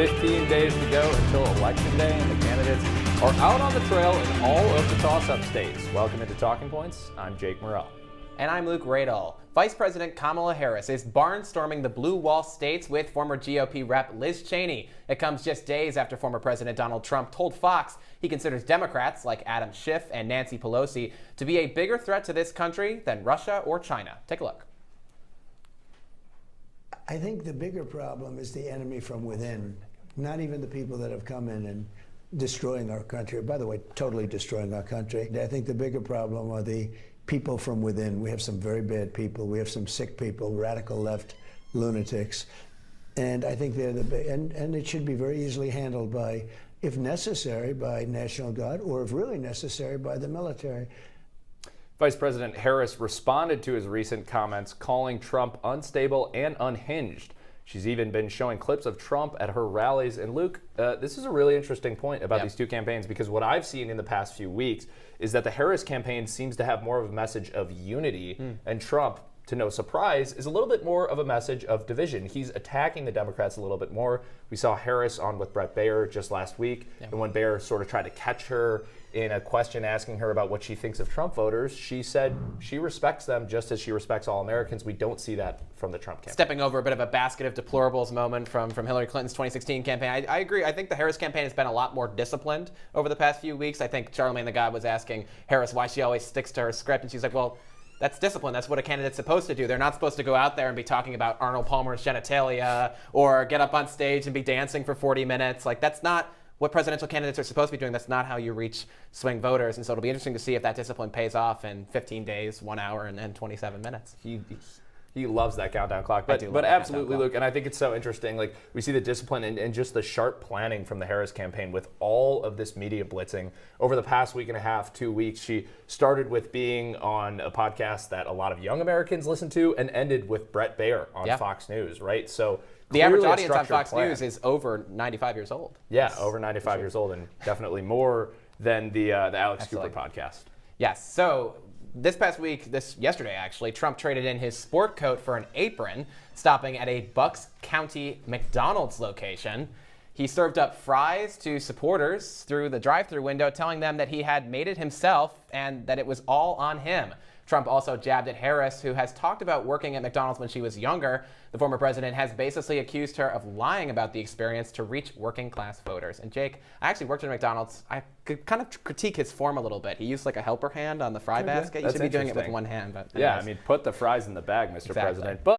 15 days to go until Election Day, and the candidates are out on the trail in all of the toss-up states. Welcome into Talking Points. I'm Jake Morel. And I'm Luke Radel. Vice President Kamala Harris is barnstorming the blue wall states with former GOP rep Liz Cheney. It comes just days after former President Donald Trump told Fox he considers Democrats like Adam Schiff and Nancy Pelosi to be a bigger threat to this country than Russia or China. Take a look. I think the bigger problem is the enemy from within, not even the people that have come in and destroying our country. By the way, totally destroying our country. I think the bigger problem are the people from within. We have some very bad people. We have some sick people, radical left lunatics. And I think they're and it should be very easily handled by, if necessary, by National Guard, or if really necessary, by the military. Vice President Harris responded to his recent comments, calling Trump unstable and unhinged. She's even been showing clips of Trump at her rallies. And Luke, this is a really interesting point about these two campaigns, because what I've seen in the past few weeks is that the Harris campaign seems to have more of a message of unity, and Trump, to no surprise, is a little bit more of a message of division. He's attacking the Democrats a little bit more. We saw Harris on with Bret Baier just last week, and when Baier sort of tried to catch her in a question asking her about what she thinks of Trump voters, she said she respects them just as she respects all Americans. We don't see that from the Trump campaign. Stepping over a bit of a basket of deplorables moment from Hillary Clinton's 2016 campaign. I agree. I think the Harris campaign has been a lot more disciplined over the past few weeks. I think Charlamagne the God was asking Harris why she always sticks to her script, and she's like, well, that's discipline. That's what a candidate's supposed to do. They're not supposed to go out there and be talking about Arnold Palmer's genitalia or get up on stage and be dancing for 40 minutes. Like, that's not what presidential candidates are supposed to be doing. That's not how you reach swing voters. And so it'll be interesting to see if that discipline pays off in 15 days, 1 hour, and 27 minutes. He loves that countdown clock. But absolutely, Luke, and I think it's so interesting. Like, we see the discipline and just the sharp planning from the Harris campaign with all of this media blitzing. Over the past week and a half, 2 weeks, she started with being on a podcast that a lot of young Americans listen to and ended with Bret Baier on Fox News, right? So the average audience on Fox News is over 95 years old. Yeah, over 95 years old, and definitely more than the Alex Cooper podcast. Yes. So this past week, yesterday actually, Trump traded in his sport coat for an apron, stopping at a Bucks County McDonald's location. He served up fries to supporters through the drive-thru window, telling them that he had made it himself and that it was all on him. Trump also jabbed at Harris, who has talked about working at McDonald's when she was younger. The former president has basically accused her of lying about the experience to reach working-class voters. And Jake, I actually worked at McDonald's. I could kind of critique his form a little bit. He used like a helper hand on the fry basket. You should be doing it with one hand. But yeah, I mean, put the fries in the bag, Mr. President. But